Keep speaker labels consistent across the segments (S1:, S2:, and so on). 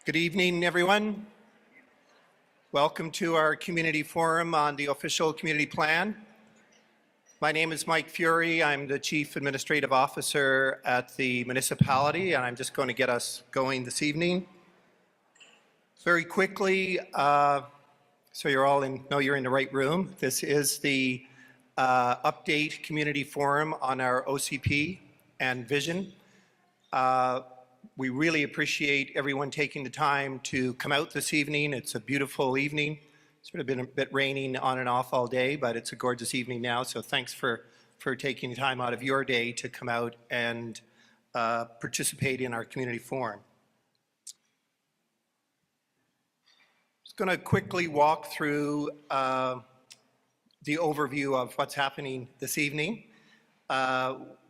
S1: Good evening, everyone. Welcome to our community forum on the official community plan. My name is Mike Fury. I'm the Chief Administrative Officer at the municipality, and I'm just going to get us going this evening. Very quickly, so you're all you're in the right room. This is the update community forum on our OCP and vision. We really appreciate everyone taking the time to come out this evening. It's a beautiful evening. It's sort of been a bit raining on and off all day, but it's a gorgeous evening now. So thanks for taking the time out of your day to come out and participate in our community forum. Just going to quickly walk through the overview of what's happening this evening.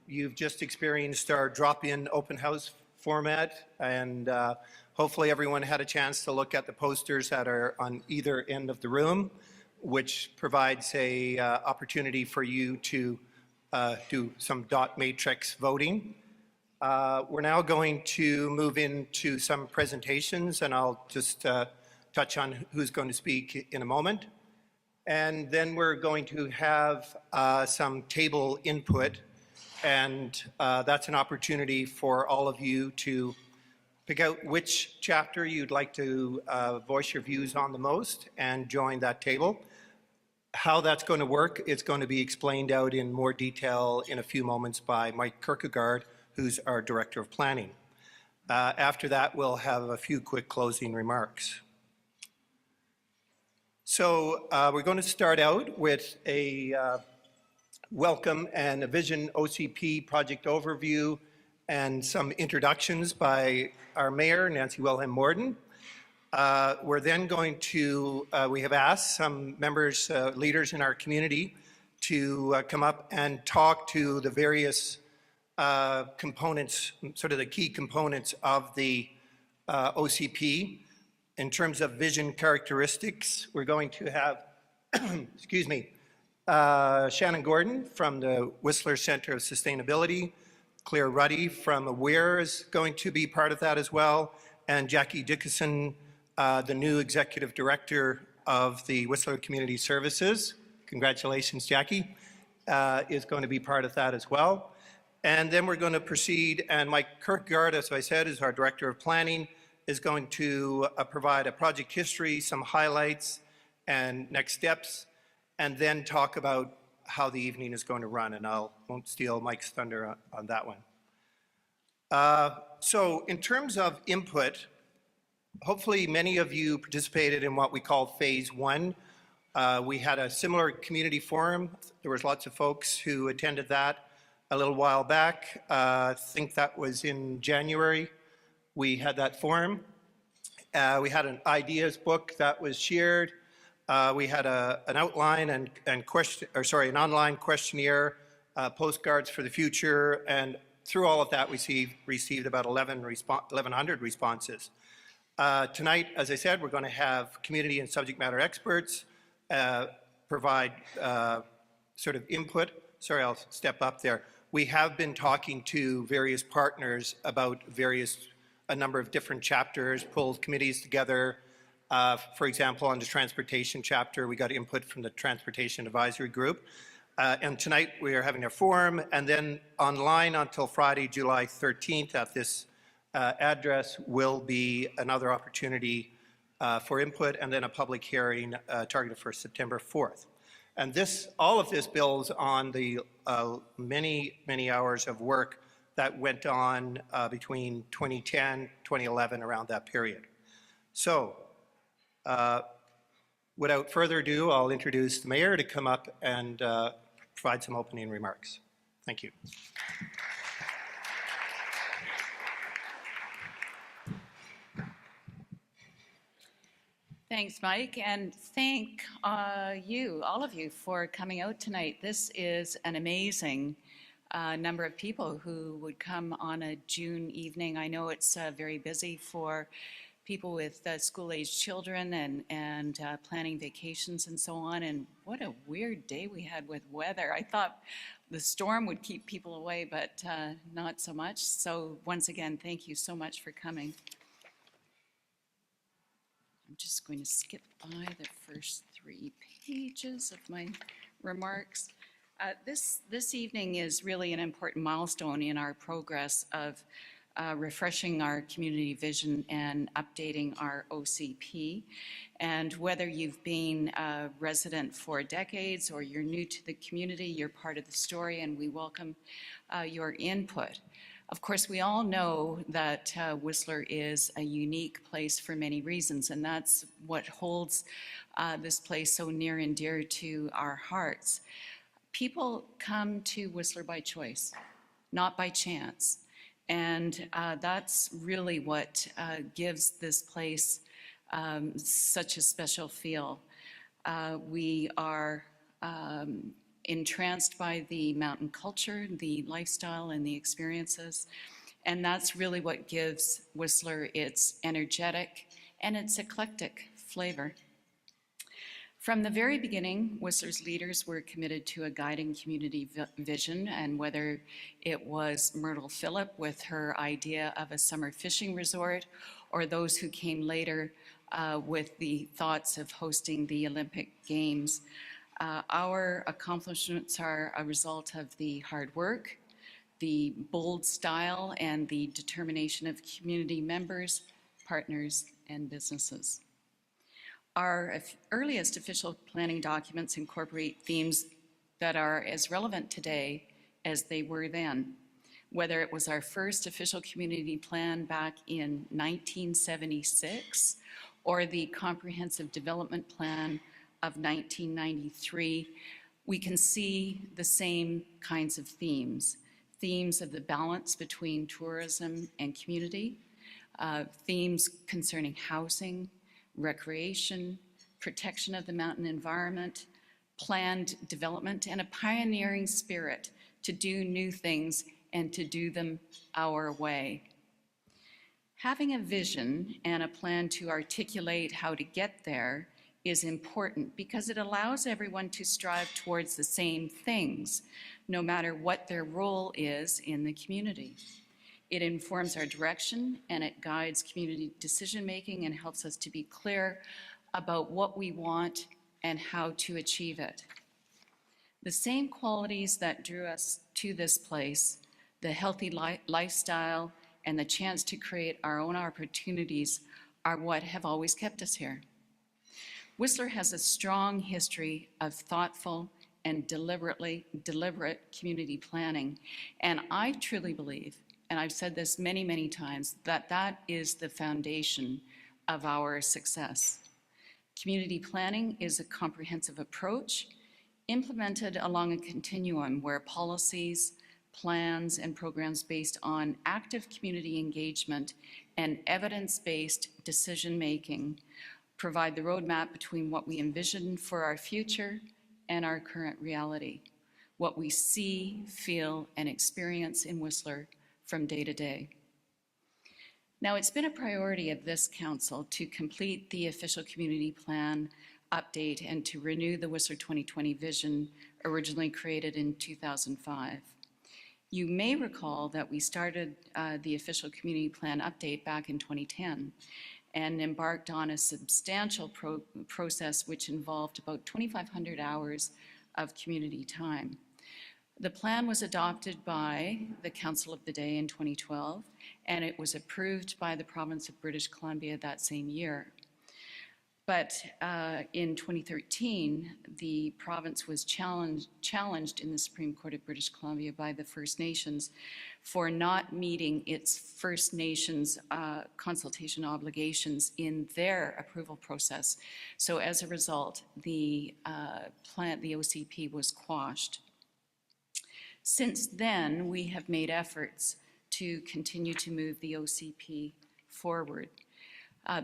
S1: You've just experienced our drop-in open house format, and hopefully everyone had a chance to look at the posters that are on either end of the room, which provides a opportunity for you to do some dot matrix voting. We're now going to move into some presentations, and I'll just touch on who's going to speak in a moment. And then we're going to have some table input, and that's an opportunity for all of you to pick out which chapter you'd like to voice your views on the most and join that table. How that's going to work is going to be explained out in more detail in a few moments by Mike Kierkegaard, who's our Director of Planning. After that, we'll have a few quick closing remarks. So we're going to start out with a welcome and a vision OCP project overview and some introductions by our mayor, Nancy Wilhelm-Morden. We're then going to, we have asked some members, leaders in our community to come up and talk to the various components, sort of the key components of the OCP. In terms of vision characteristics, we're going to have, excuse me, Shannon Gordon from the Whistler Center of Sustainability, Claire Ruddy from AWARE is going to be part of that as well, and Jackie Dickinson, the new Executive Director of the Whistler Community Services, congratulations Jackie, is going to be part of that as well. And then we're going to proceed, and Mike Kierkegaard, as I said, is our Director of Planning, is going to provide a project history, some highlights and next steps, and then talk about how the evening is going to run, and I won't steal Mike's thunder on that one. So in terms of input, hopefully many of you participated in what we call phase one. We had a similar community forum. There was lots of folks who attended that a little while back. I think that was in January. We had that forum. We had an ideas book that was shared. We had an outline and an online questionnaire, postcards for the future, and through all of that we received about 1,100 responses. Tonight, as I said, we're going to have community and subject matter experts provide sort of input. Sorry, I'll step up there. We have been talking to various partners about a number of different chapters, pulled committees together. For example, on the transportation chapter, we got input from the Transportation Advisory Group. And tonight we are having a forum, and then online until Friday, July 13th at this address will be another opportunity for input, and then a public hearing targeted for September 4th. And all of this builds on the many hours of work that went on between 2010, 2011, around that period. So, without further ado, I'll introduce the mayor to come up and provide some opening remarks. Thank you.
S2: Thanks, Mike, and thank all of you for coming out tonight. This is an amazing number of people who would come on a June evening. I know it's very busy for people with school-aged children and planning vacations and so on. And what a weird day we had with weather. I thought the storm would keep people away, but not so much. So once again, thank you so much for coming. I'm just going to skip by the first 3 pages of my remarks. This evening is really an important milestone in our progress of refreshing our community vision and updating our OCP. And whether you've been a resident for decades or you're new to the community, you're part of the story, and we welcome your input. Of course, we all know that Whistler is a unique place for many reasons, and that's what holds this place so near and dear to our hearts. People come to Whistler by choice, not by chance. And that's really what gives this place such a special feel. We are entranced by the mountain culture, the lifestyle, and the experiences. And that's really what gives Whistler its energetic and its eclectic flavor. From the very beginning, Whistler's leaders were committed to a guiding community vision, and whether it was Myrtle Phillip with her idea of a summer fishing resort, or those who came later with the thoughts of hosting the Olympic Games, our accomplishments are a result of the hard work, the bold style, and the determination of community members, partners, and businesses. Our earliest official planning documents incorporate themes that are as relevant today as they were then. Whether it was our first official community plan back in 1976 or the Comprehensive Development Plan of 1993, we can see the same kinds of themes. Themes of the balance between tourism and community, themes concerning housing, recreation, protection of the mountain environment, planned development, and a pioneering spirit to do new things and to do them our way. Having a vision and a plan to articulate how to get there is important because it allows everyone to strive towards the same things, no matter what their role is in the community. It informs our direction and it guides community decision-making and helps us to be clear about what we want and how to achieve it. The same qualities that drew us to this place, the healthy lifestyle and the chance to create our own opportunities, are what have always kept us here. Whistler has a strong history of thoughtful and deliberate community planning, and I truly believe, and I've said this many, many times, that that is the foundation of our success. Community planning is a comprehensive approach implemented along a continuum where policies, plans, and programs based on active community engagement and evidence-based decision-making provide the roadmap between what we envision for our future and our current reality, what we see, feel, and experience in Whistler from day to day. Now, it's been a priority of this council to complete the official community plan update and to renew the Whistler 2020 vision originally created in 2005. You may recall that we started the official community plan update back in 2010 and embarked on a substantial process which involved about 2,500 hours of community time. The plan was adopted by the Council of the Day in 2012, and it was approved by the province of British Columbia that same year. But in 2013, the province was challenged in the Supreme Court of British Columbia by the First Nations for not meeting its First Nations consultation obligations in their approval process. So as a result, the OCP was quashed. Since then, we have made efforts to continue to move the OCP forward.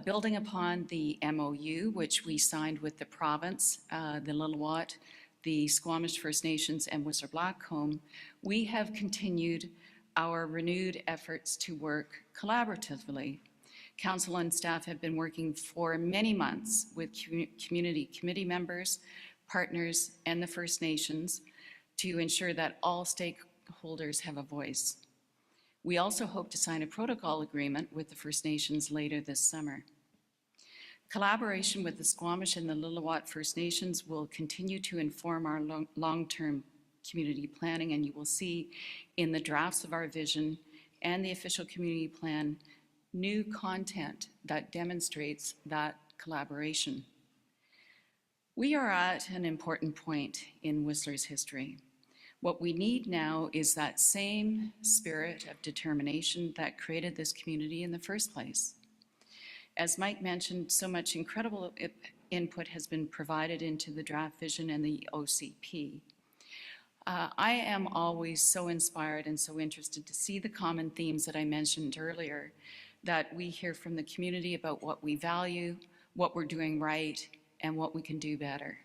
S2: Building upon the MOU, which we signed with the province, the Lillooet, the Squamish First Nations, and Whistler Blackcomb, we have continued our renewed efforts to work collaboratively. Council and staff have been working for many months with community committee members, partners, and the First Nations to ensure that all stakeholders have a voice. We also hope to sign a protocol agreement with the First Nations later this summer. Collaboration with the Squamish and the Lillooet First Nations will continue to inform our long-term community planning, and you will see in the drafts of our vision and the official community plan new content that demonstrates that collaboration. We are at an important point in Whistler's history. What we need now is that same spirit of determination that created this community in the first place. As Mike mentioned, so much incredible input has been provided into the draft vision and the OCP. I am always so inspired and so interested to see the common themes that I mentioned earlier, that we hear from the community about what we value, what we're doing right, and what we can do better.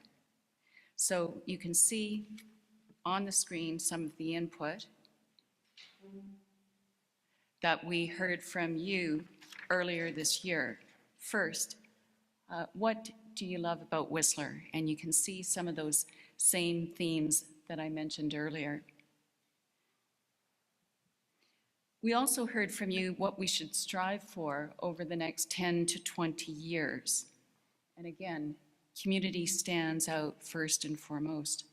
S2: So you can see on the screen some of the input that we heard from you earlier this year. First, what do you love about Whistler? And you can see some of those same themes that I mentioned earlier. We also heard from you what we should strive for over the next 10 to 20 years. And again, community stands out first and foremost.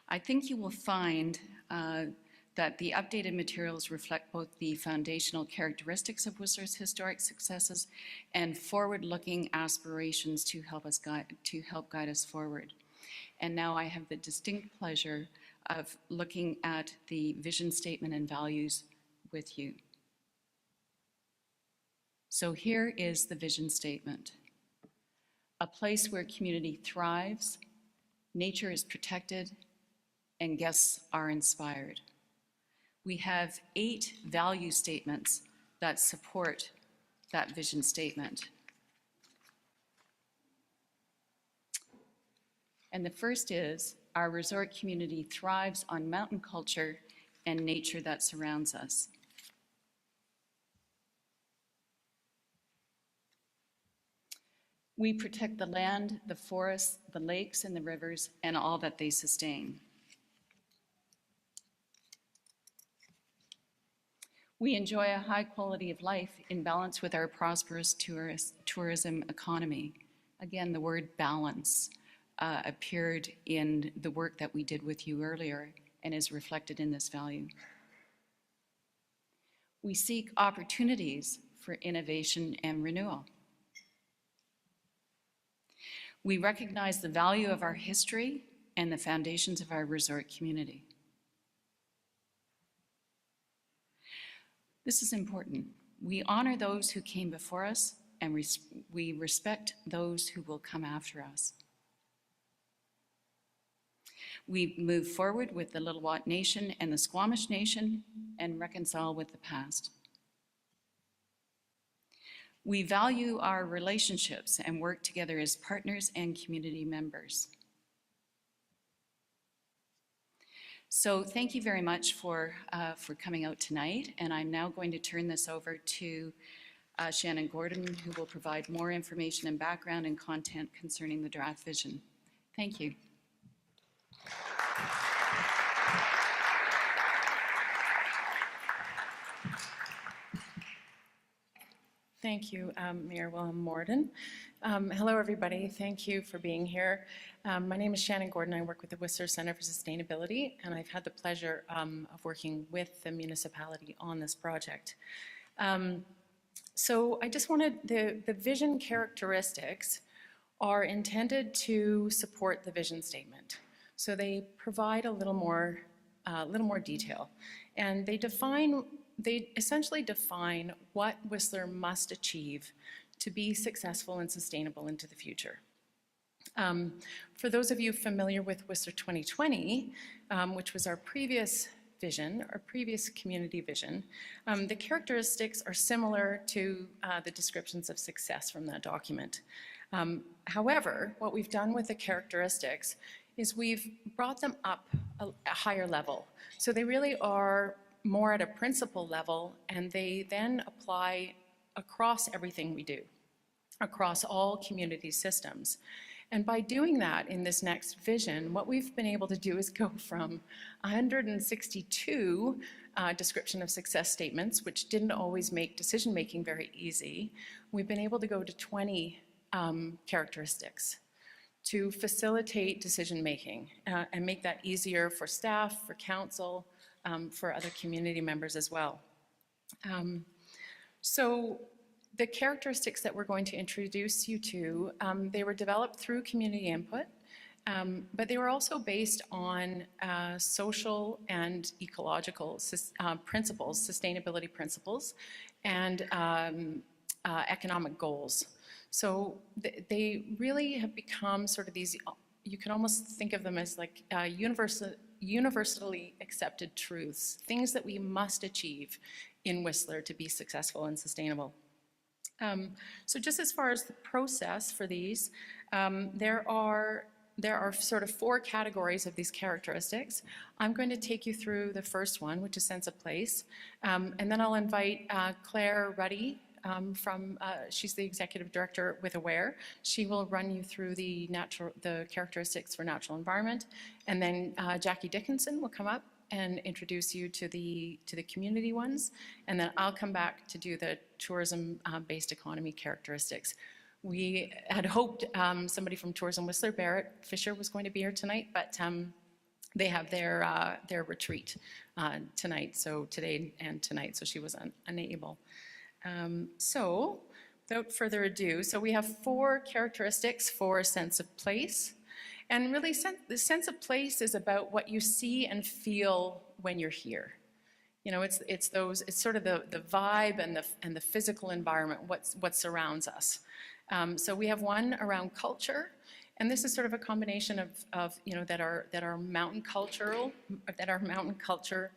S2: I think you will find that the updated materials reflect both the foundational characteristics of Whistler's historic successes and forward-looking aspirations to help guide us forward. And now I have the distinct pleasure of looking at the vision statement and values with you. So here is the vision statement. A place where community thrives, nature is protected, and guests are inspired. We have 8 value statements that support that vision statement. And the first is, our resort community thrives on mountain culture and nature that surrounds us. We protect the land, the forests, the lakes, and the rivers, and all that they sustain. We enjoy a high quality of life in balance with our prosperous tourism economy. Again, the word balance appeared in the work that we did with you earlier and is reflected in this value. We seek opportunities for innovation and renewal. We recognize the value of our history and the foundations of our resort community. This is important. We honor those who came before us, and we respect those who will come after us. We move forward with the Lillooet Nation and the Squamish Nation and reconcile with the past. We value our relationships and work together as partners and community members. So thank you very much for coming out tonight, and I'm now going to turn this over to Shannon Gordon, who will provide more information and background and content concerning the draft vision. Thank you.
S3: Thank you, Mayor Willem-Morden. Hello, everybody. Thank you for being here. My name is Shannon Gordon. I work with the Whistler Center for Sustainability, and I've had the pleasure of working with the municipality on this project. So I just wanted, the vision characteristics are intended to support the vision statement. So they provide a little more detail, and they essentially define what Whistler must achieve to be successful and sustainable into the future. For those of you familiar with Whistler 2020, which was our previous vision, our previous community vision, the characteristics are similar to the descriptions of success from that document. However, what we've done with the characteristics is we've brought them up a higher level. So they really are more at a principle level, and they then apply across everything we do, across all community systems. And by doing that in this next vision, what we've been able to do is go from 162 description of success statements, which didn't always make decision-making very easy, we've been able to go to 20 characteristics to facilitate decision-making and make that easier for staff, for council, for other community members as well. So the characteristics that we're going to introduce you to, they were developed through community input, but they were also based on social and ecological principles, sustainability principles, and economic goals. So they really have become sort of these, you can almost think of them as like universally accepted truths, things that we must achieve in Whistler to be successful and sustainable. So just as far as the process for these, there are sort of 4 categories of these characteristics. I'm going to take you through the first one, which is sense of place, and then I'll invite Claire Ruddy she's the executive director with AWARE. She will run you through the characteristics for natural environment, and then Jackie Dickinson will come up and introduce you to the community ones, and then I'll come back to do the tourism-based economy characteristics. We had hoped somebody from Tourism Whistler, Barrett Fisher, was going to be here tonight, but they have their retreat tonight, so today and tonight, so she was unable. So without further ado, so we have 4 characteristics for a sense of place. And really, the sense of place is about what you see and feel when you're here. You know, it's sort of the vibe and the physical environment, what surrounds us. So we have one around culture, and this is sort of a combination of you know, that our mountain culture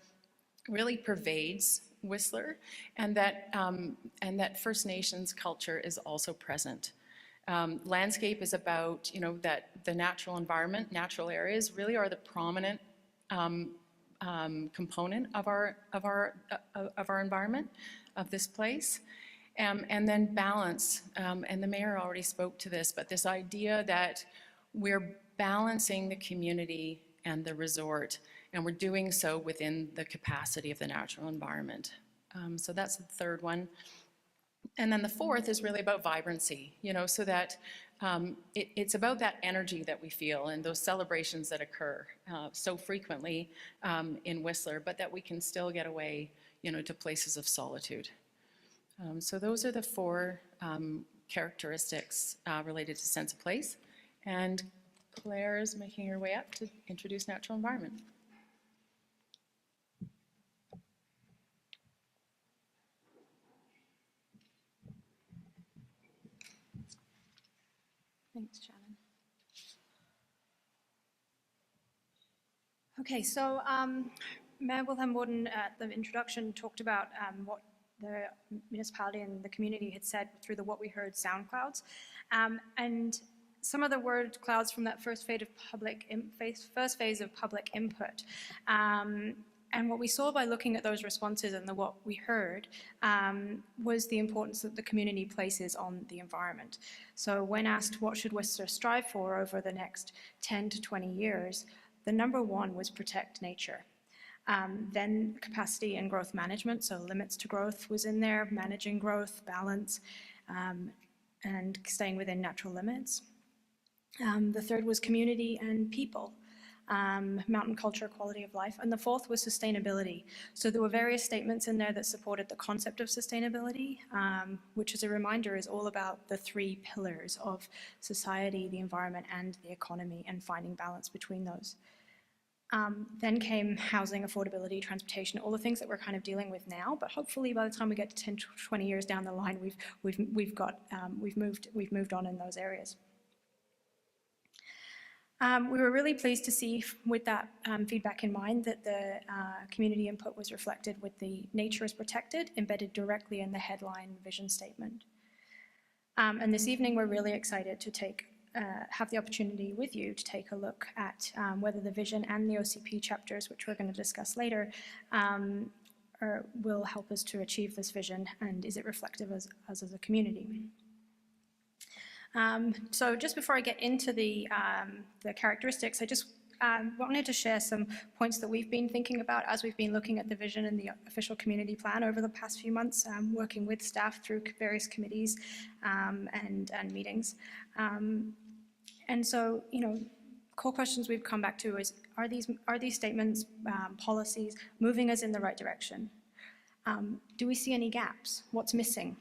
S3: really pervades Whistler, and that First Nations culture is also present. Landscape is about, you know, that the natural environment, natural areas really are the prominent component of our environment, of this place. And then balance, and the mayor already spoke to this, but this idea that we're balancing the community and the resort, and we're doing so within the capacity of the natural environment. So that's the third one. And then the fourth is really about vibrancy, you know, so that it's about that energy that we feel and those celebrations that occur so frequently in Whistler, but that we can still get away, you know, to places of solitude. So those are the 4 characteristics related to sense of place. And Claire is making her way up to introduce natural environment.
S4: Thanks, Shannon. Okay, so Mayor Wilhelm Worden at the introduction talked about what the municipality and the community had said through the What We Heard sound clouds. And some of the word clouds from that first phase of public input. And what we saw by looking at those responses and what we heard was the importance that the community places on the environment. So when asked what should Whistler strive for over the next 10 to 20 years, the number 1 was protect nature. Then capacity and growth management, so limits to growth was in there, managing growth, balance, and staying within natural limits. The third was community and people. Mountain culture, quality of life, and the fourth was sustainability. So there were various statements in there that supported the concept of sustainability, which, as a reminder, is all about the 3 pillars of society, the environment, and the economy, and finding balance between those. Then came housing, affordability, transportation, all the things that we're kind of dealing with now, but hopefully by the time we get to 10 to 20 years down the line, we've moved on in those areas. We were really pleased to see, with that feedback in mind, that the community input was reflected with the nature is protected, embedded directly in the headline vision statement. And this evening, we're really excited to have the opportunity with you to take a look at whether the vision and the OCP chapters, which we're going to discuss later, will help us to achieve this vision, and is it reflective as a community. So just before I get into the characteristics, I just wanted to share some points that we've been thinking about as we've been looking at the vision and the official community plan over the past few months, working with staff through various committees and meetings. And so, core questions we've come back to is, are these statements, policies, moving us in the right direction? Do we see any gaps? What's missing?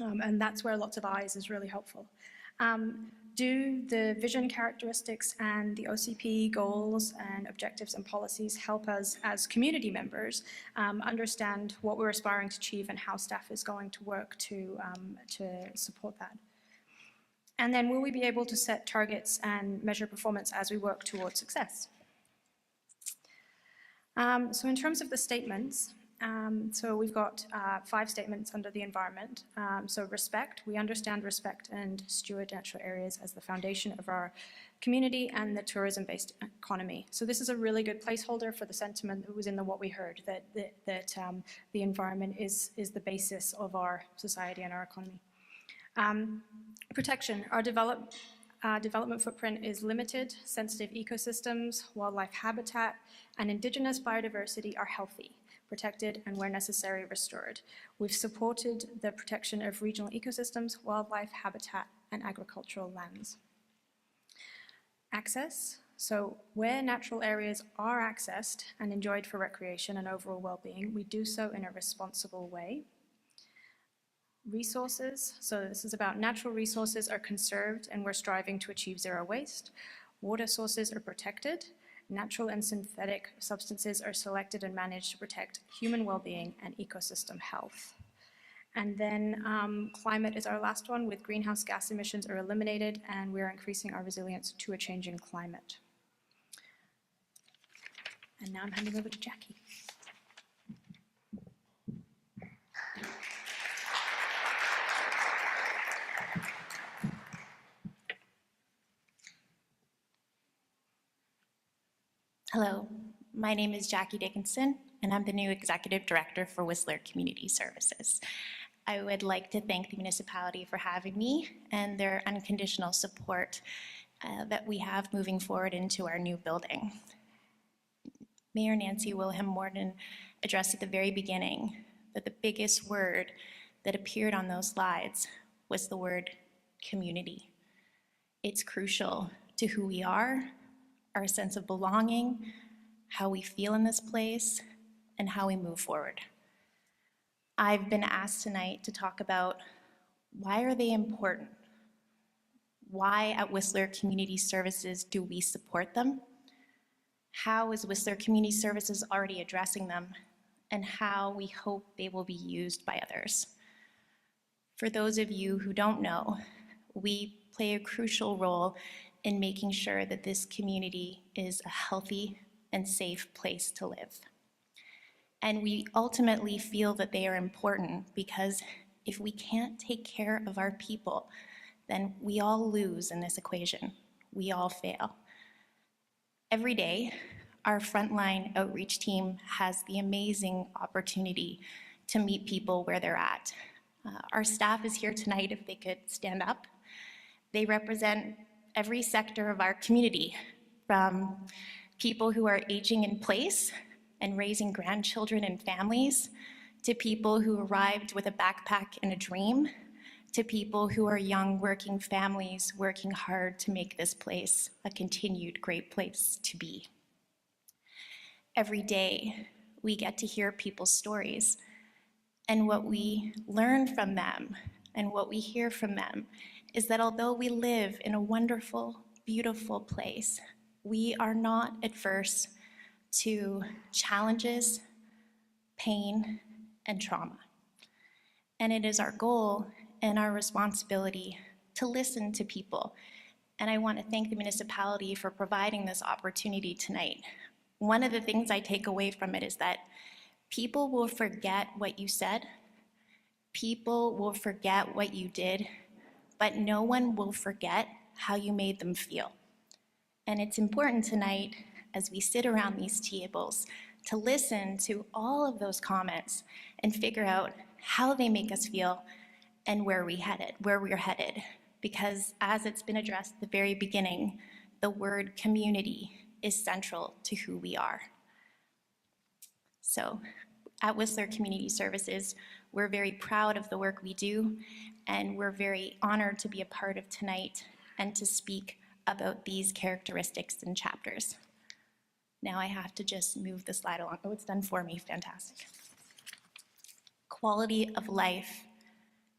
S4: And that's where lots of eyes is really helpful. Do the vision characteristics and the OCP goals and objectives and policies help us as community members understand what we're aspiring to achieve and how staff is going to work to support that? And then will we be able to set targets and measure performance as we work towards success? So in terms of the statements, so we've got 5 statements under the environment. So respect, we understand respect and steward natural areas as the foundation of our community and the tourism-based economy. So this is a really good placeholder for the sentiment that was in what we heard, that the environment is the basis of our society and our economy. Protection, our development footprint is limited, sensitive ecosystems, wildlife habitat, and indigenous biodiversity are healthy, protected, and where necessary, restored. We've supported the protection of regional ecosystems, wildlife habitat, and agricultural lands. Access, so where natural areas are accessed and enjoyed for recreation and overall well-being, we do so in a responsible way. Resources, so this is about natural resources are conserved and we're striving to achieve zero waste. Water sources are protected. Natural and synthetic substances are selected and managed to protect human well-being and ecosystem health. And then climate is our last one, with greenhouse gas emissions are eliminated and we're increasing our resilience to a changing climate. And now I'm handing over to Jackie.
S5: Hello, my name is Jackie Dickinson, and I'm the new Executive Director for Whistler Community Services. I would like to thank the municipality for having me and their unconditional support that we have moving forward into our new building. Mayor Nancy Wilhelm Morton addressed at the very beginning that the biggest word that appeared on those slides was the word community. It's crucial to who we are, our sense of belonging, how we feel in this place, and how we move forward. I've been asked tonight to talk about why are they important? Why at Whistler Community Services do we support them? How is Whistler Community Services already addressing them? And how we hope they will be used by others. For those of you who don't know, we play a crucial role in making sure that this community is a healthy and safe place to live. And we ultimately feel that they are important because if we can't take care of our people, then we all lose in this equation. We all fail. Every day, our frontline outreach team has the amazing opportunity to meet people where they're at. Our staff is here tonight if they could stand up. They represent every sector of our community, from people who are aging in place and raising grandchildren and families, to people who arrived with a backpack and a dream, to people who are young working families working hard to make this place a continued great place to be. Every day, we get to hear people's stories, and what we learn from them and what we hear from them is that although we live in a wonderful, beautiful place, we are not adverse to challenges, pain, and trauma. And it is our goal and our responsibility to listen to people. And I want to thank the municipality for providing this opportunity tonight. One of the things I take away from it is that people will forget what you said, people will forget what you did, but no one will forget how you made them feel. And it's important tonight, as we sit around these tables, to listen to all of those comments and figure out how they make us feel and where we're headed. Because as it's been addressed at the very beginning, the word community is central to who we are. So at Whistler Community Services, we're very proud of the work we do, and we're very honored to be a part of tonight and to speak about these characteristics and chapters. Now I have to just move the slide along. Oh, it's done for me, fantastic. Quality of life.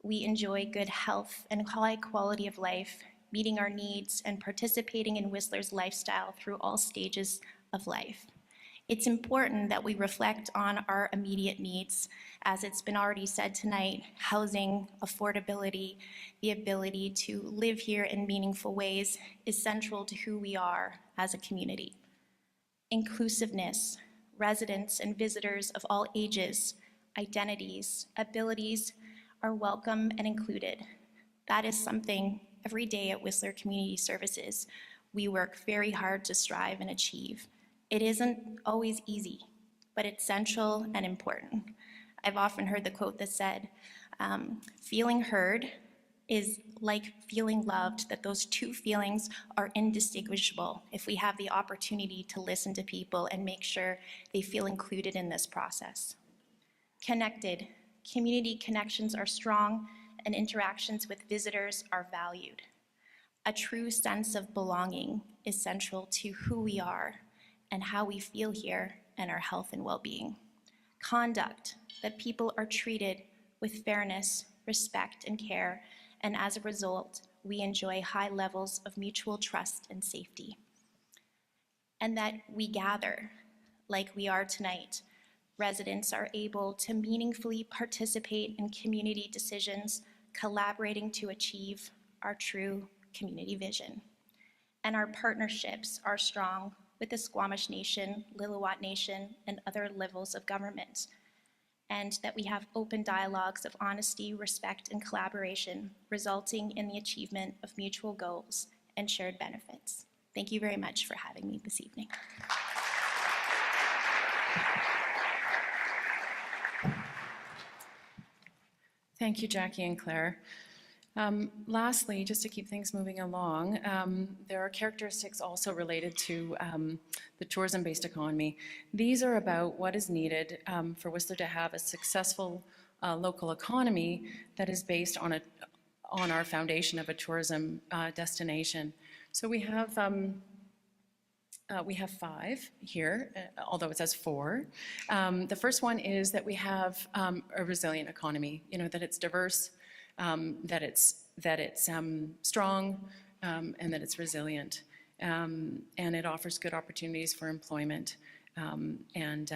S5: We enjoy good health and high quality of life, meeting our needs and participating in Whistler's lifestyle through all stages of life. It's important that we reflect on our immediate needs. As it's been already said tonight, housing, affordability, the ability to live here in meaningful ways is central to who we are as a community. Inclusiveness, residents and visitors of all ages, identities, abilities are welcome and included. That is something every day at Whistler Community Services we work very hard to strive and achieve. It isn't always easy, but it's central and important. I've often heard the quote that said, feeling heard is like feeling loved, that those two feelings are indistinguishable if we have the opportunity to listen to people and make sure they feel included in this process. Connected, community connections are strong and interactions with visitors are valued. A true sense of belonging is central to who we are and how we feel here and our health and well-being. Conduct, that people are treated with fairness, respect, and care, and as a result, we enjoy high levels of mutual trust and safety. And that we gather, like we are tonight. Residents are able to meaningfully participate in community decisions, collaborating to achieve our true community vision. And our partnerships are strong with the Squamish Nation, Lillooet Nation, and other levels of government. And that we have open dialogues of honesty, respect, and collaboration, resulting in the achievement of mutual goals and shared benefits. Thank you very much for having me this evening.
S3: Thank you, Jackie and Claire. Lastly, just to keep things moving along, there are characteristics also related to the tourism-based economy. These are about what is needed for Whistler to have a successful local economy that is based on our foundation of a tourism destination. So we have 5 here, although it says 4. The first one is that we have a resilient economy, that it's diverse, that it's strong, and that it's resilient. And it offers good opportunities for employment and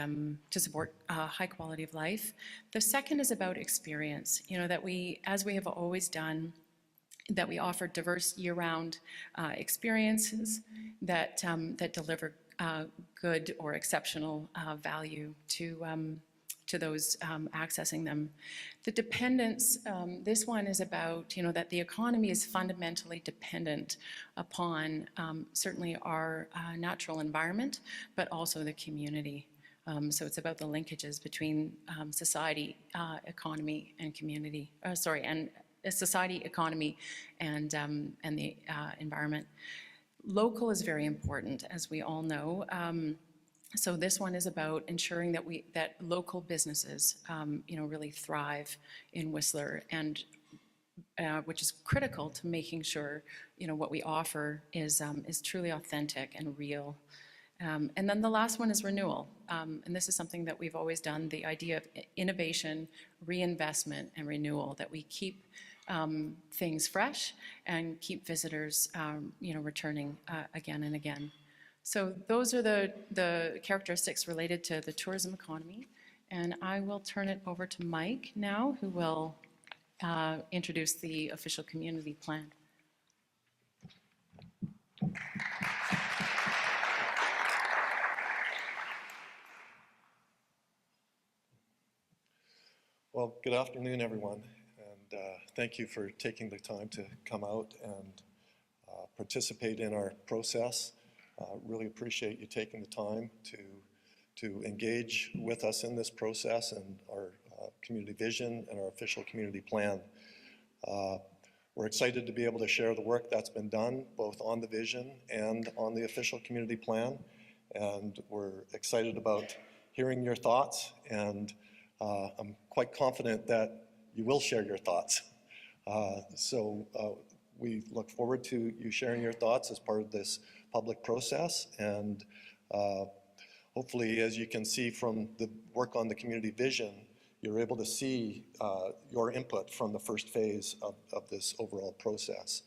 S3: to support high quality of life. The second is about experience, that we, as we have always done, that we offer diverse year-round experiences that deliver good or exceptional value to those accessing them. The dependence, this one is about, that the economy is fundamentally dependent upon certainly our natural environment, but also the community. So it's about the linkages between society, economy, and community, and society, economy, and the environment. Local is very important, as we all know. So this one is about ensuring that local businesses, really thrive in Whistler, and which is critical to making sure, what we offer is truly authentic and real. And then the last one is renewal. And this is something that we've always done, the idea of innovation, reinvestment, and renewal, that we keep things fresh and keep visitors, returning again and again. So those are the characteristics related to the tourism economy. And I will turn it over to Mike now, who will introduce the official community plan.
S6: Well, good afternoon, everyone, and thank you for taking the time to come out and participate in our process. Really appreciate you taking the time to engage with us in this process and our community vision and our official community plan. We're excited to be able to share the work that's been done, both on the vision and on the official community plan. And we're excited about hearing your thoughts, and I'm quite confident that you will share your thoughts. We look forward to you sharing your thoughts as part of this public process, and hopefully, as you can see from the work on the community vision, you're able to see your input from the first phase of this overall process.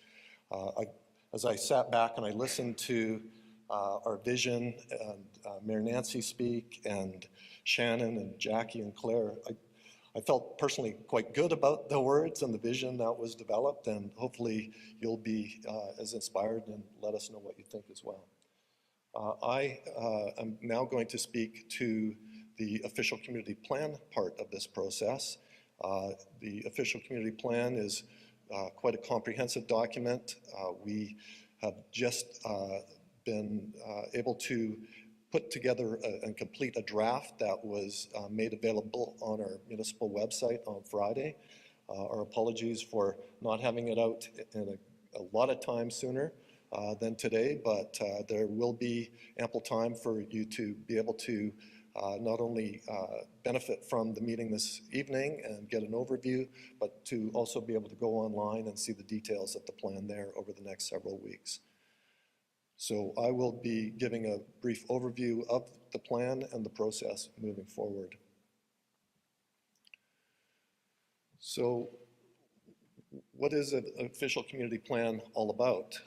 S6: As I sat back and I listened to our vision and Mayor Nancy speak, and Shannon and Jackie and Claire, I felt personally quite good about the words and the vision that was developed, and hopefully you'll be as inspired and let us know what you think as well. I am now going to speak to the official community plan part of this process. The official community plan is quite a comprehensive document. We have just been able to put together and complete a draft that was made available on our municipal website on Friday. Our apologies for not having it out in a lot of time sooner than today, but there will be ample time for you to be able to not only benefit from the meeting this evening and get an overview, but to also be able to go online and see the details of the plan there over the next several weeks. So I will be giving a brief overview of the plan and the process moving forward. So what is an official community plan all about?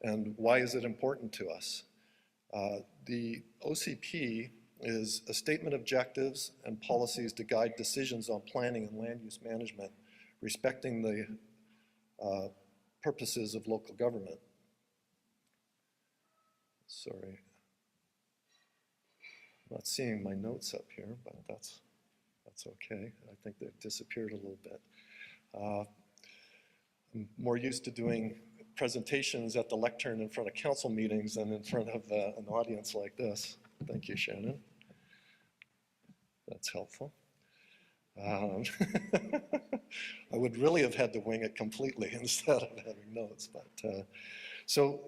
S6: And why is it important to us? The OCP is a statement of objectives and policies to guide decisions on planning and land use management, respecting the purposes of local government. Sorry, I'm not seeing my notes up here, but that's okay. I think they've disappeared a little bit. I'm more used to doing presentations at the lectern in front of council meetings than in front of an audience like this. Thank you, Shannon. That's helpful. I would really have had to wing it completely instead of having notes, but so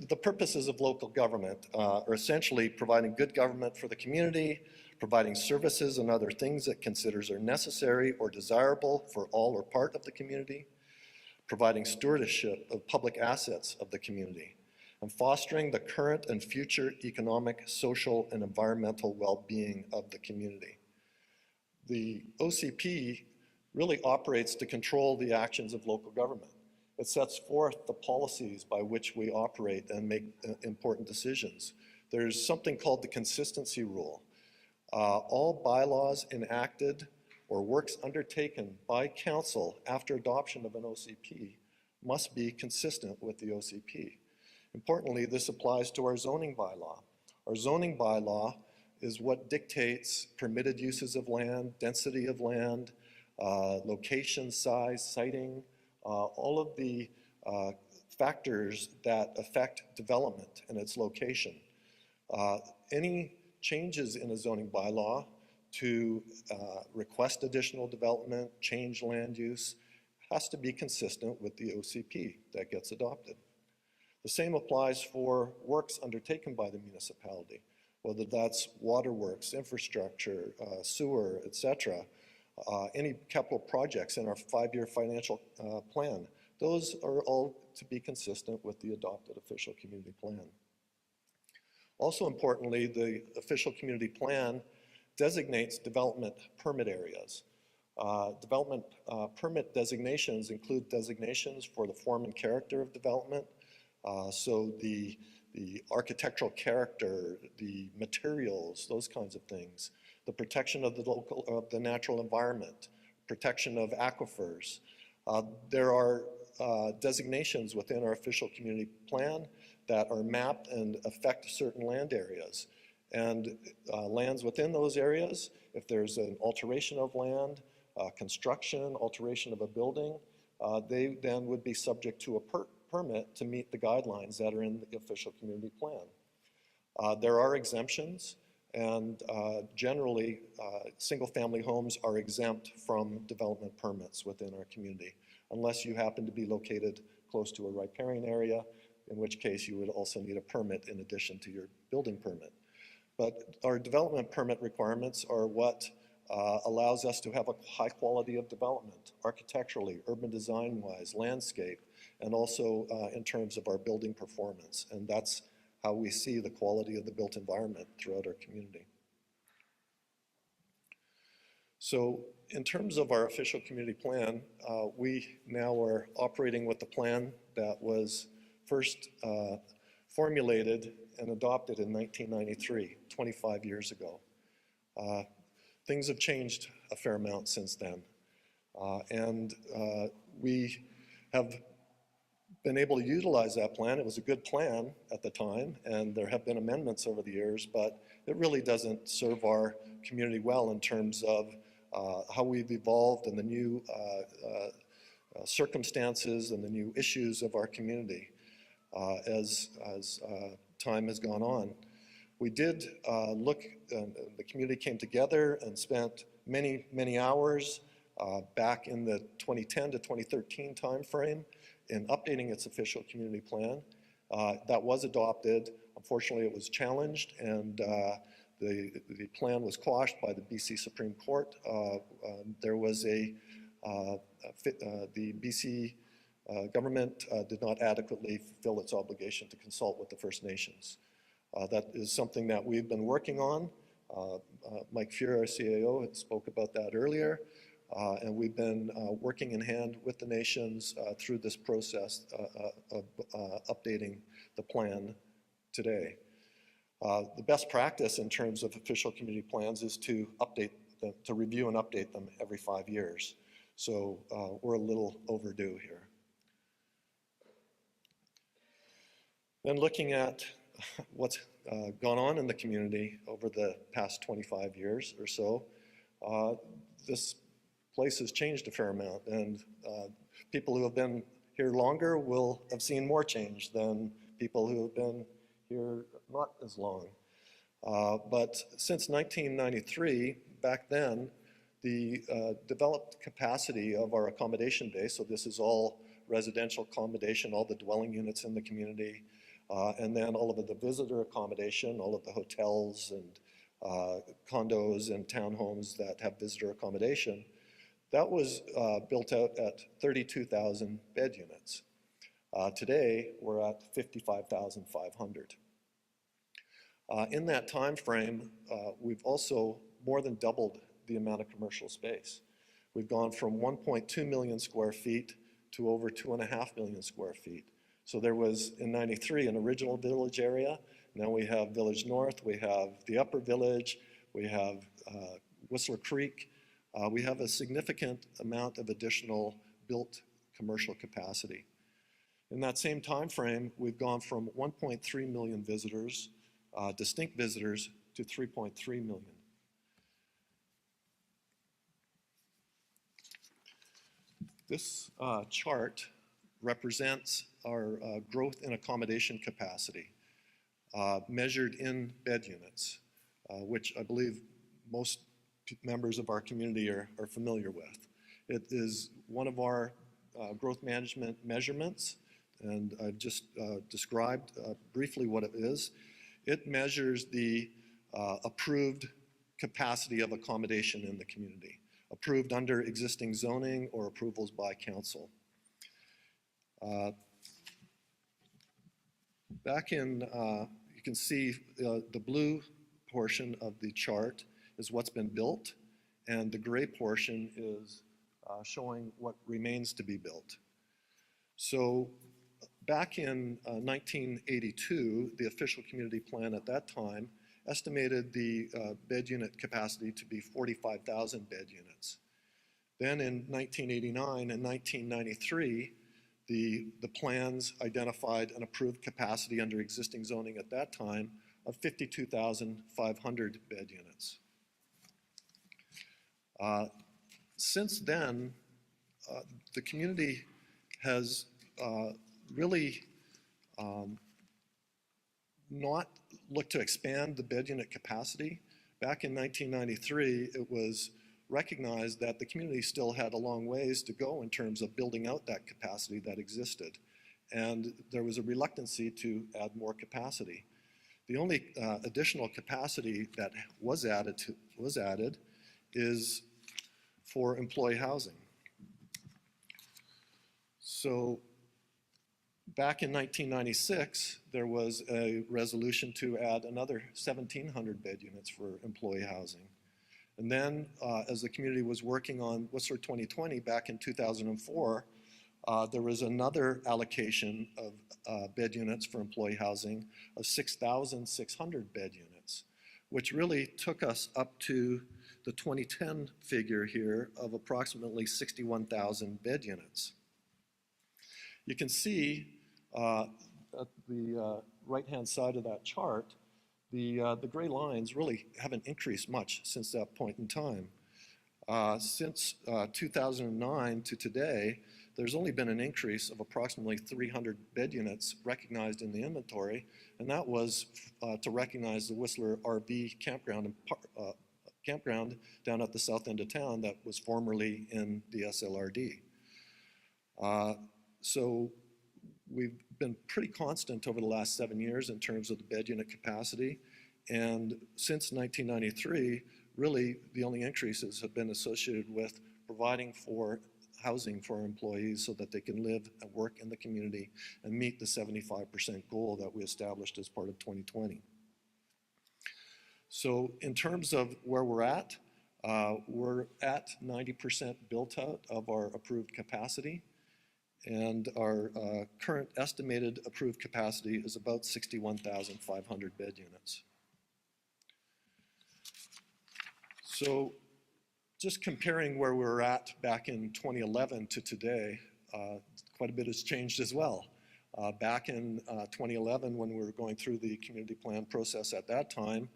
S6: the purposes of local government are essentially providing good government for the community, providing services and other things it considers are necessary or desirable for all or part of the community, providing stewardship of public assets of the community, and fostering the current and future economic, social, and environmental well-being of the community. The OCP really operates to control the actions of local government. It sets forth the policies by which we operate and make important decisions. There's something called the consistency rule. All bylaws enacted or works undertaken by council after adoption of an OCP must be consistent with the OCP. Importantly, this applies to our zoning bylaw. Our zoning bylaw is what dictates permitted uses of land, density of land, location, size, siting, all of the factors that affect development and its location. Any changes in a zoning bylaw to request additional development, change land use, has to be consistent with the OCP that gets adopted. The same applies for works undertaken by the municipality, whether that's waterworks, infrastructure, sewer, etc. Any capital projects in our 5-year financial plan, those are all to be consistent with the adopted official community plan. Also importantly, the official community plan designates development permit areas. Development permit designations include designations for the form and character of development, so the architectural character, the materials, those kinds of things, the protection of the natural environment, protection of aquifers. There are designations within our official community plan that are mapped and affect certain land areas. And lands within those areas, if there's an alteration of land, construction, alteration of a building, they then would be subject to a permit to meet the guidelines that are in the official community plan. There are exemptions, and generally, single-family homes are exempt from development permits within our community, unless you happen to be located close to a riparian area, in which case you would also need a permit in addition to your building permit. But our development permit requirements are what allows us to have a high quality of development, architecturally, urban design-wise, landscape, and also in terms of our building performance. And that's how we see the quality of the built environment throughout our community. So in terms of our official community plan, we now are operating with the plan that was first formulated and adopted in 1993, 25 years ago. Things have changed a fair amount since then. And we have been able to utilize that plan. It was a good plan at the time, and there have been amendments over the years, but it really doesn't serve our community well in terms of how we've evolved and the new circumstances and the new issues of our community as time has gone on. We did look, the community came together and spent many, many hours back in the 2010 to 2013 timeframe in updating its official community plan. That was adopted. Unfortunately, it was challenged, and the plan was quashed by the BC Supreme Court. There was the BC government did not adequately fulfill its obligation to consult with the First Nations. That is something that we've been working on. Mike Fuhr, our CAO, had spoke about that earlier. And we've been working in hand with the nations through this process of updating the plan today. The best practice in terms of official community plans is to update them, to review and update them every 5 years. So we're a little overdue here. Then looking at what's gone on in the community over the past 25 years or so, this place has changed a fair amount, and people who have been here longer will have seen more change than people who have been here not as long. But since 1993, back then, the developed capacity of our accommodation base, so this is all residential accommodation, all the dwelling units in the community, and then all of the visitor accommodation, all of the hotels and condos and townhomes that have visitor accommodation, that was built out at 32,000 bed units. Today, we're at 55,500. In that time frame, we've also more than doubled the amount of commercial space. We've gone from 1.2 million square feet to over 2.5 million square feet. So there was, in 93, an original village area. Now we have Village North, we have the Upper Village, we have Whistler Creek. We have a significant amount of additional built commercial capacity. In that same time frame, we've gone from 1.3 million visitors, distinct visitors, to 3.3 million. This chart represents our growth in accommodation capacity, measured in bed units, which I believe most members of our community are familiar with. It is one of our growth management measurements, and I've just described briefly what it is. It measures the approved capacity of accommodation in the community, approved under existing zoning or approvals by council. Back in, you can see the blue portion of the chart is what's been built, and the gray portion is showing what remains to be built. So back in 1982, the official community plan at that time estimated the bed unit capacity to be 45,000 bed units. Then in 1989 and 1993, the plans identified an approved capacity under existing zoning at that time of 52,500 bed units. Since then, the community has really not looked to expand the bed unit capacity. Back in 1993, it was recognized that the community still had a long ways to go in terms of building out that capacity that existed. And there was a reluctancy to add more capacity. The only additional capacity that was added is for employee housing. So back in 1996, there was a resolution to add another 1,700 bed units for employee housing. And then as the community was working on Whistler 2020 back in 2004, there was another allocation of bed units for employee housing of 6,600 bed units, which really took us up to the 2010 figure here of approximately 61,000 bed units. You can see at the right-hand side of that chart, the gray lines really haven't increased much since that point in time. Since 2009 to today, there's only been an increase of approximately 300 bed units recognized in the inventory, and that was to recognize the Whistler RV campground down at the south end of town that was formerly in the SLRD. So we've been pretty constant over the last 7 years in terms of the bed unit capacity, and since 1993, really the only increases have been associated with providing for housing for our employees so that they can live and work in the community and meet the 75% goal that we established as part of 2020. So in terms of where we're at 90% built out of our approved capacity, and our current estimated approved capacity is about 61,500 bed units. So just comparing where we were at back in 2011 to today, quite a bit has changed as well. Back in 2011, when we were going through the community plan process at that time,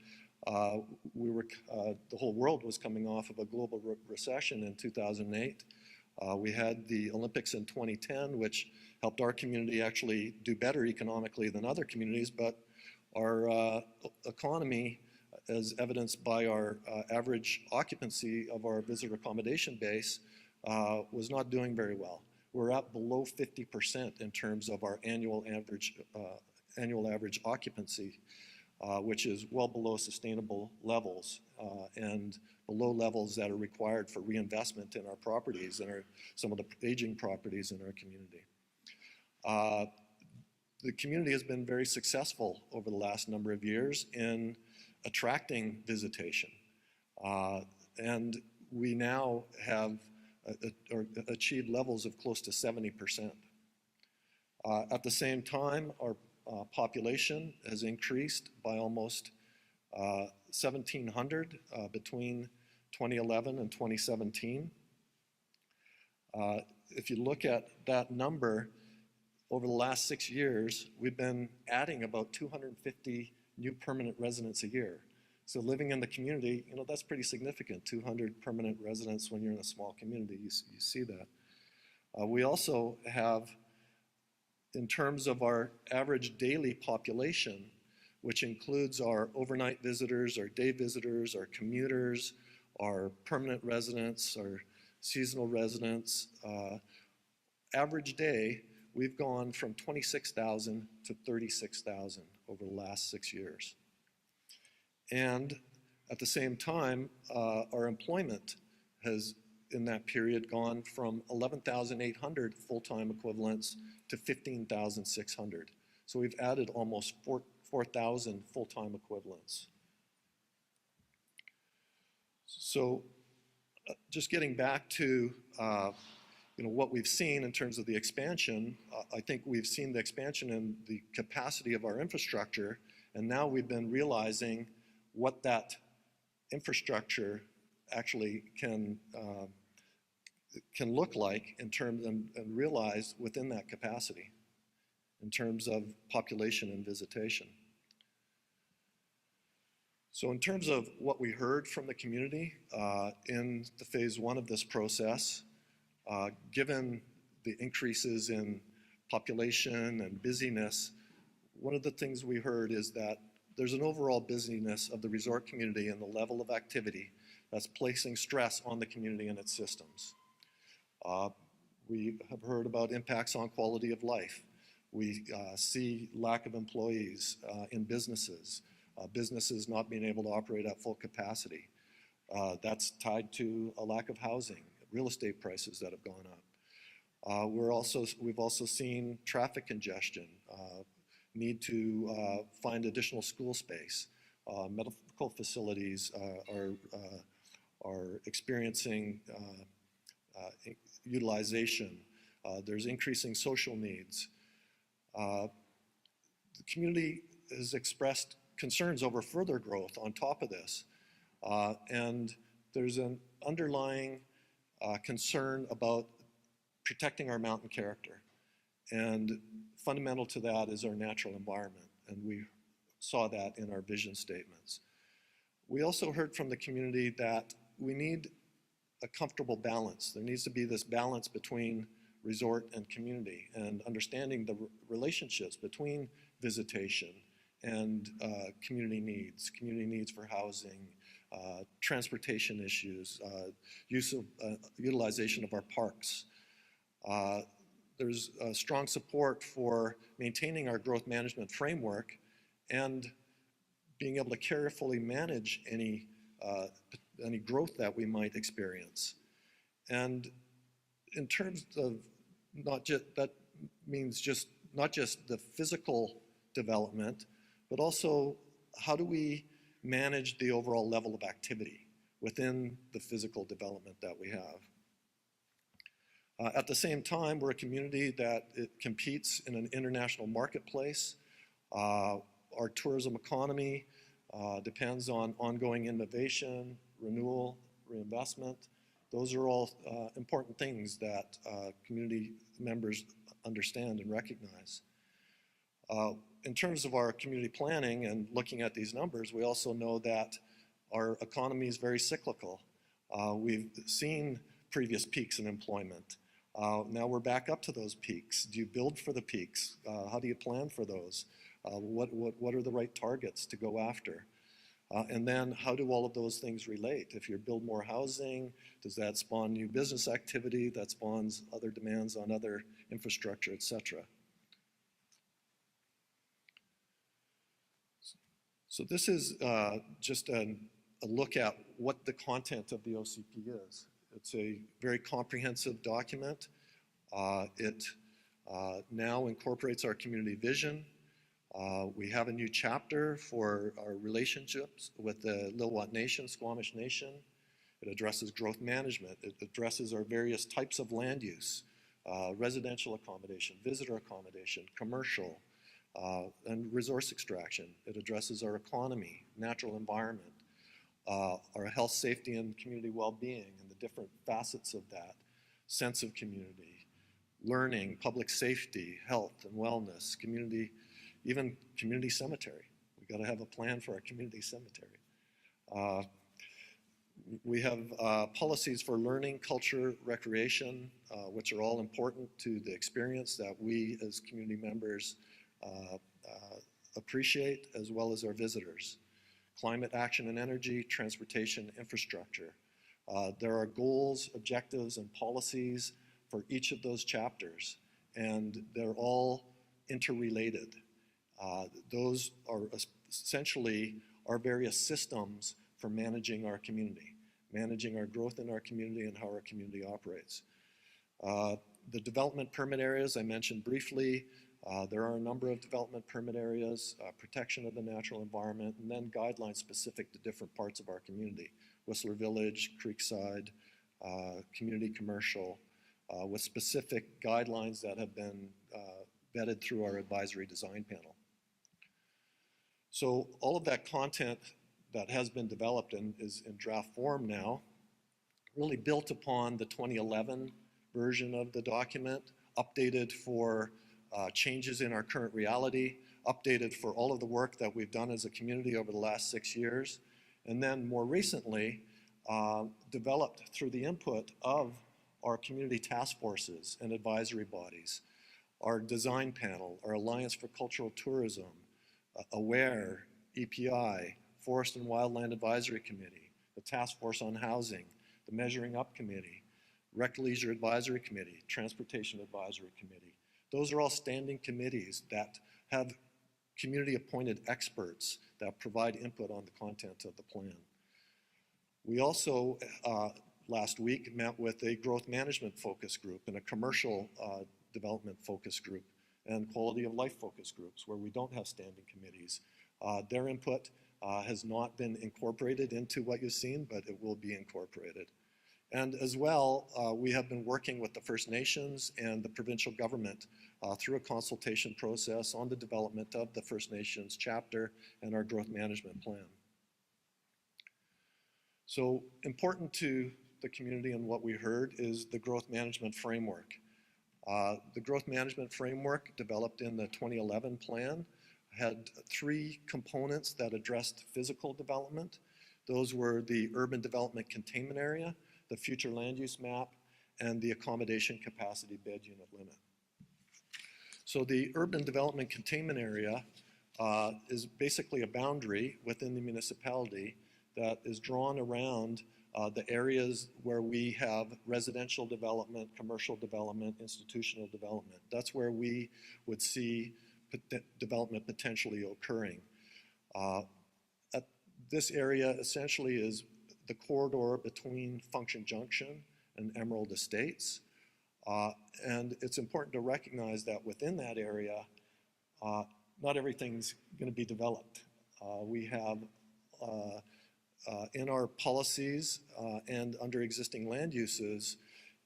S6: the whole world was coming off of a global recession in 2008. We had the Olympics in 2010, which helped our community actually do better economically than other communities, but our economy, as evidenced by our average occupancy of our visitor accommodation base, was not doing very well. We're at below 50% in terms of our annual average occupancy, which is well below sustainable levels and below levels that are required for reinvestment in our properties and some of the aging properties in our community. The community has been very successful over the last number of years in attracting visitation. And we now have achieved levels of close to 70%. At the same time, our population has increased by almost 1,700 between 2011 and 2017. If you look at that number, over the last 6 years, we've been adding about 250 new permanent residents a year. So living in the community, you know, that's pretty significant, 200 permanent residents when you're in a small community, you see that. We also have, in terms of our average daily population, which includes our overnight visitors, our day visitors, our commuters, our permanent residents, our seasonal residents, average day, we've gone from 26,000 to 36,000 over the last 6 years. And at the same time, our employment has, in that period, gone from 11,800 full-time equivalents to 15,600. So we've added almost 4,000 full-time equivalents. So just getting back to what we've seen in terms of the expansion, I think we've seen the expansion in the capacity of our infrastructure, and now we've been realizing what that infrastructure actually can look like in terms and realize within that capacity in terms of population and visitation. So in terms of what we heard from the community in the phase 1 of this process, given the increases in population and busyness, one of the things we heard is that there's an overall busyness of the resort community and the level of activity that's placing stress on the community and its systems. We have heard about impacts on quality of life. We see lack of employees in businesses, businesses not being able to operate at full capacity. That's tied to a lack of housing, real estate prices that have gone up. We've also seen traffic congestion, need to find additional school space. Medical facilities are experiencing utilization. There's increasing social needs. The community has expressed concerns over further growth on top of this. And there's an underlying concern about protecting our mountain character. And fundamental to that is our natural environment. And we saw that in our vision statements. We also heard from the community that we need a comfortable balance. There needs to be this balance between resort and community, and understanding the relationships between visitation and community needs for housing, transportation issues, utilization of our parks. There's strong support for maintaining our growth management framework and being able to carefully manage any growth that we might experience. And in terms of that means not just the physical development, but also how do we manage the overall level of activity within the physical development that we have. At the same time, we're a community that competes in an international marketplace. Our tourism economy depends on ongoing innovation, renewal, reinvestment. Those are all important things that community members understand and recognize. In terms of our community planning and looking at these numbers, we also know that our economy is very cyclical. We've seen previous peaks in employment. Now we're back up to those peaks. Do you build for the peaks? How do you plan for those? What are the right targets to go after? And then how do all of those things relate? If you build more housing, does that spawn new business activity that spawns other demands on other infrastructure, et cetera? So this is just a look at what the content of the OCP is. It's a very comprehensive document. It now incorporates our community vision. We have a new chapter for our relationships with the Lil'wat Nation, Squamish Nation. It addresses growth management. It addresses our various types of land use, residential accommodation, visitor accommodation, commercial, and resource extraction. It addresses our economy, natural environment, our health, safety, and community well-being, and the different facets of that, sense of community, learning, public safety, health and wellness, community, even community cemetery. We've got to have a plan for our community cemetery. We have policies for learning, culture, recreation, which are all important to the experience that we as community members appreciate, as well as our visitors. Climate action and energy, transportation, infrastructure. There are goals, objectives, and policies for each of those chapters, and they're all interrelated. Those are essentially our various systems for managing our community, managing our growth in our community and how our community operates. The development permit areas I mentioned briefly. There are a number of development permit areas, protection of the natural environment, and then guidelines specific to different parts of our community. Whistler Village, Creekside, community commercial, with specific guidelines that have been vetted through our advisory design panel. So all of that content that has been developed and is in draft form now really built upon the 2011 version of the document, updated for changes in our current reality, updated for all of the work that we've done as a community over the last 6 years, and then more recently developed through the input of our community task forces and advisory bodies, our design panel, our Alliance for Cultural Tourism, AWARE, EPI, Forest and Wildland Advisory Committee, the Task Force on Housing, the Measuring Up Committee, Rec Leisure Advisory Committee, Transportation Advisory Committee. Those are all standing committees that have community-appointed experts that provide input on the content of the plan. We also, last week, met with a growth management focus group and a commercial development focus group and quality of life focus groups where we don't have standing committees. Their input has not been incorporated into what you've seen, but it will be incorporated. And as well, we have been working with the First Nations and the provincial government through a consultation process on the development of the First Nations chapter and our growth management plan. So important to the community and what we heard is the growth management framework. The growth management framework developed in the 2011 plan had 3 components that addressed physical development. Those were the urban development containment area, the future land use map, and the accommodation capacity bed unit limit. So the urban development containment area is basically a boundary within the municipality that is drawn around the areas where we have residential development, commercial development, institutional development. That's where we would see development potentially occurring. This area essentially is the corridor between Function Junction and Emerald Estates. And it's important to recognize that within that area, not everything's going to be developed. We have in our policies and under existing land uses,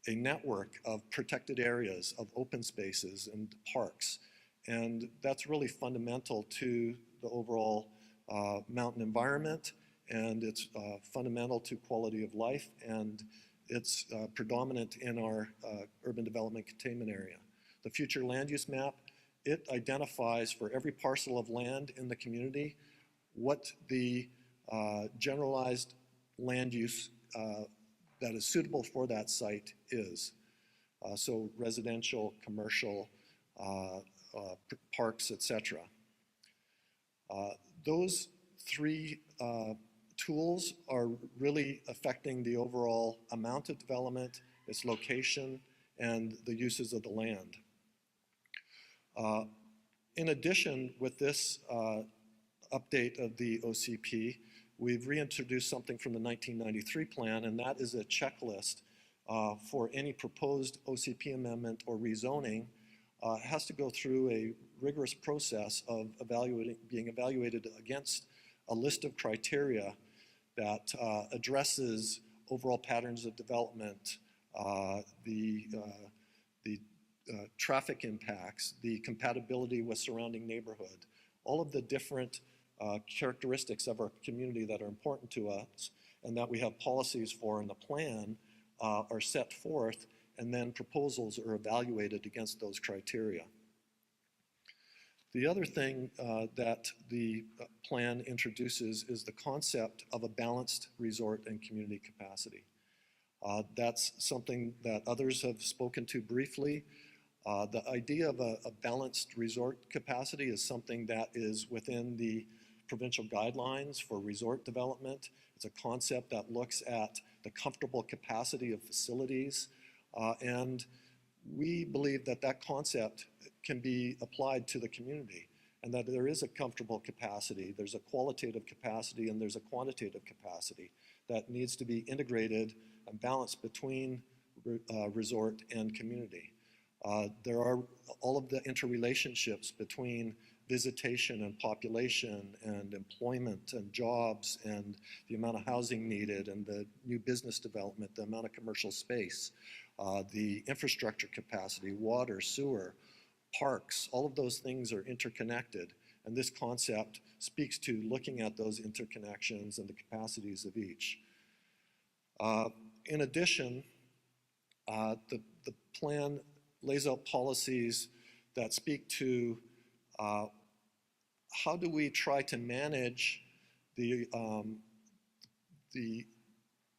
S6: a network of protected areas, of open spaces and parks. And that's really fundamental to the overall mountain environment, and it's fundamental to quality of life, and it's predominant in our urban development containment area. The future land use map, it identifies for every parcel of land in the community what the generalized land use that is suitable for that site is. So residential, commercial, parks, etc. Those 3 tools are really affecting the overall amount of development, its location, and the uses of the land. In addition, with this update of the OCP, we've reintroduced something from the 1993 plan, and that is a checklist for any proposed OCP amendment or rezoning. Has to go through a rigorous process of being evaluated against a list of criteria that addresses overall patterns of development, the traffic impacts, the compatibility with surrounding neighborhood, all of the different characteristics of our community that are important to us and that we have policies for in the plan are set forth, and then proposals are evaluated against those criteria. The other thing that the plan introduces is the concept of a balanced resort and community capacity. That's something that others have spoken to briefly. The idea of a balanced resort capacity is something that is within the provincial guidelines for resort development. It's a concept that looks at the comfortable capacity of facilities, and we believe that that concept can be applied to the community, and that there is a comfortable capacity, there's a qualitative capacity, and there's a quantitative capacity that needs to be integrated and balanced between resort and community. There are all of the interrelationships between visitation and population and employment and jobs and the amount of housing needed and the new business development, the amount of commercial space, the infrastructure capacity, water, sewer, parks, all of those things are interconnected. And this concept speaks to looking at those interconnections and the capacities of each. In addition, the plan lays out policies that speak to how do we try to manage the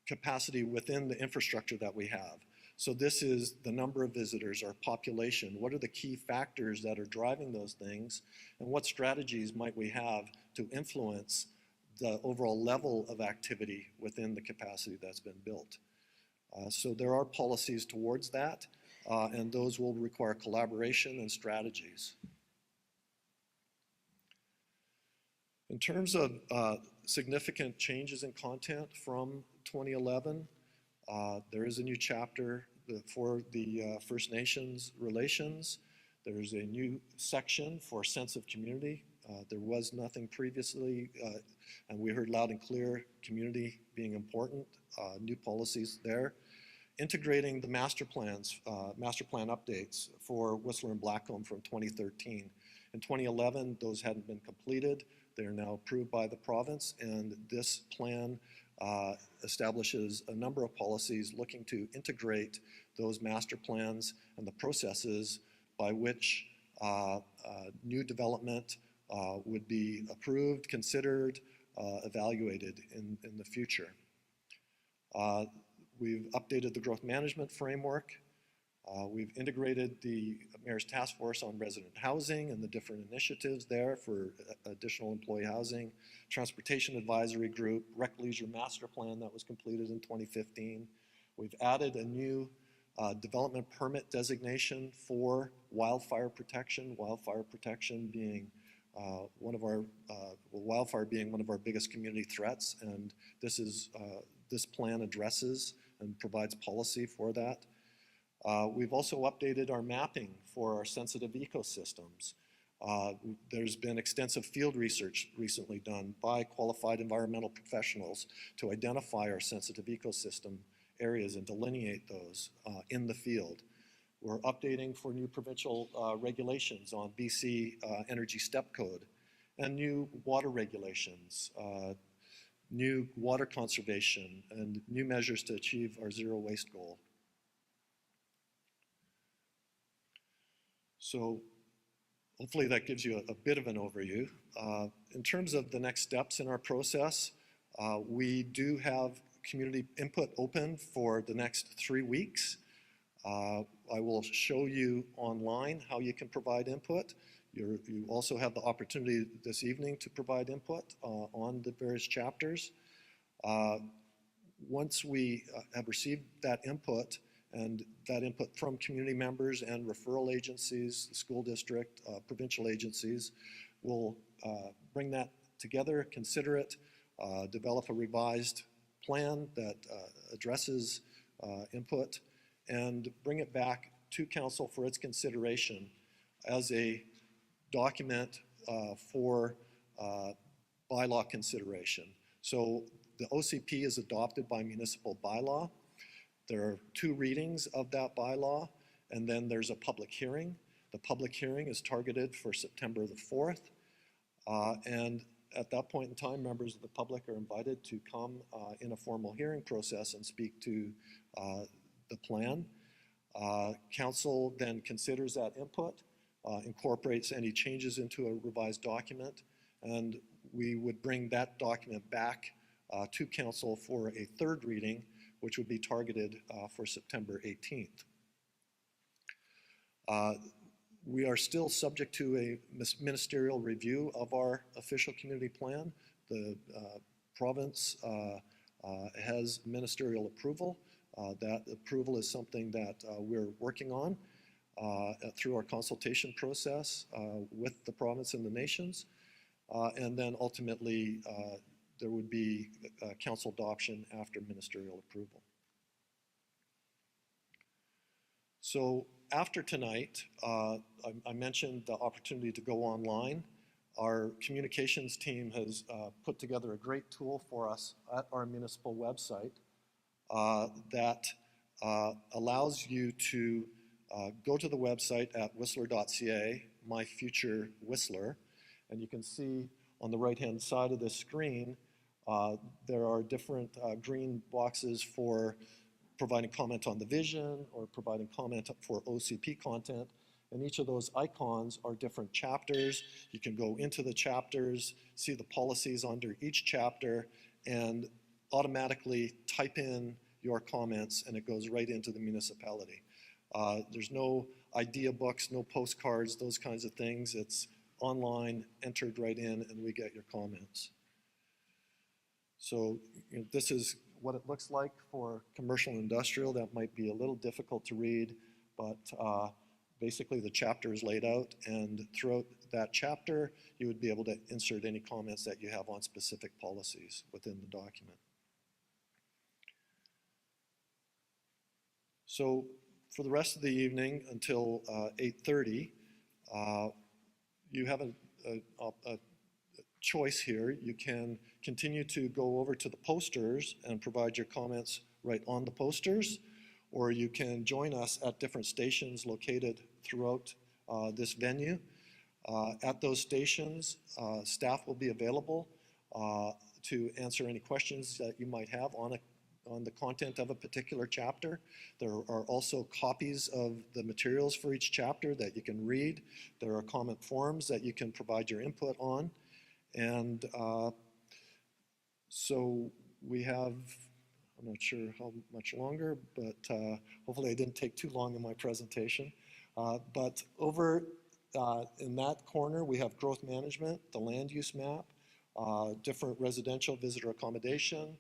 S6: capacity within the infrastructure that we have. So this is the number of visitors, our population. What are the key factors that are driving those things? And what strategies might we have to influence the overall level of activity within the capacity that's been built? So there are policies towards that, and those will require collaboration and strategies. In terms of significant changes in content from 2011, there is a new chapter for the First Nations relations. There's a new section for sense of community. There was nothing previously, and we heard loud and clear community being important, new policies there. Integrating the master plan updates for Whistler and Blackcomb from 2013. In 2011, those hadn't been completed. They are now approved by the province, and this plan establishes a number of policies looking to integrate those master plans and the processes by which new development would be approved, considered, evaluated in the future. We've updated the growth management framework. We've integrated the Mayor's Task Force on Resident Housing and the different initiatives there for additional employee housing, Transportation Advisory Group, Rec Leisure Master Plan that was completed in 2015. We've added a new development permit designation for wildfire protection being wildfire being one of our biggest community threats, and this plan addresses and provides policy for that. We've also updated our mapping for our sensitive ecosystems. There's been extensive field research recently done by qualified environmental professionals to identify our sensitive ecosystem areas and delineate those in the field. We're updating for new provincial regulations on BC Energy Step Code and new water regulations, new water conservation, and new measures to achieve our zero waste goal. So hopefully that gives you a bit of an overview. In terms of the next steps in our process, we do have community input open for the next 3 weeks. I will show you online how you can provide input. You also have the opportunity this evening to provide input on the various chapters. Once we have received that input, and that input from community members and referral agencies, the school district, provincial agencies, we'll bring that together, consider it, develop a revised plan that addresses input, and bring it back to council for its consideration as a document for bylaw consideration. So the OCP is adopted by municipal bylaw. There are 2 readings of that bylaw, and then there's a public hearing. The public hearing is targeted for September the 4th, and at that point in time, members of the public are invited to come in a formal hearing process and speak to the plan. Council then considers that input, incorporates any changes into a revised document, and we would bring that document back to council for a 3rd reading, which would be targeted for September 18th. We are still subject to a ministerial review of our official community plan. The province has ministerial approval. That approval is something that we're working on through our consultation process with the province and the nations. And then ultimately, there would be council adoption after ministerial approval. So after tonight, I mentioned the opportunity to go online. Our communications team has put together a great tool for us at our municipal website that allows you to go to the website at whistler.ca, My Future Whistler, and you can see on the right-hand side of this screen, there are different green boxes for providing comment on the vision or providing comment for OCP content. And each of those icons are different chapters. You can go into the chapters, see the policies under each chapter, and automatically type in your comments, and it goes right into the municipality. There's no idea books, no postcards, those kinds of things. It's online, entered right in, and we get your comments. So this is what it looks like for commercial and industrial. That might be a little difficult to read, but basically the chapter is laid out, and throughout that chapter, you would be able to insert any comments that you have on specific policies within the document. So for the rest of the evening until 8:30, you have a choice here. You can continue to go over to the posters and provide your comments right on the posters, or you can join us at different stations located throughout this venue. At those stations, staff will be available to answer any questions that you might have on the content of a particular chapter. There are also copies of the materials for each chapter that you can read. There are comment forms that you can provide your input on. And so we have, I'm not sure how much longer, but hopefully I didn't take too long in my presentation. But over in that corner, we have growth management, the land use map, different residential visitor accommodation.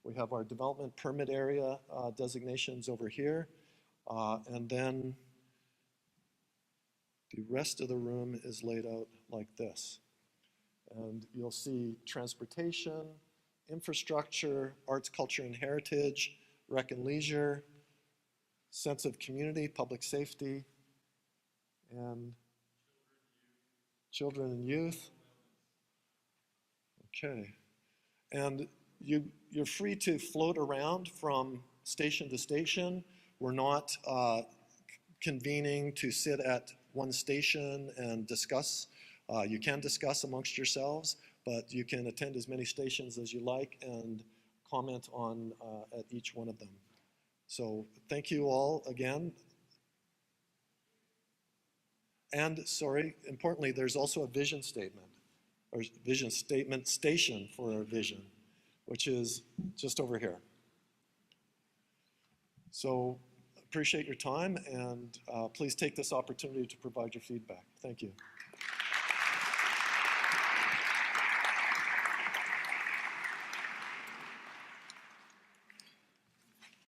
S6: We have our development permit area designations over here. And then the rest of the room is laid out like this. And you'll see transportation, infrastructure, arts, culture, and heritage, rec and leisure, sense of community, public safety, and children and youth. Okay. And you're free to float around from station to station. We're not convening to sit at one station and discuss. You can discuss amongst yourselves, but you can attend as many stations as you like and comment on at each one of them. So thank you all again. And sorry, importantly, there's also a vision statement, or vision statement station for our vision, which is just over here. So appreciate your time, and please take this opportunity to provide your feedback. Thank you.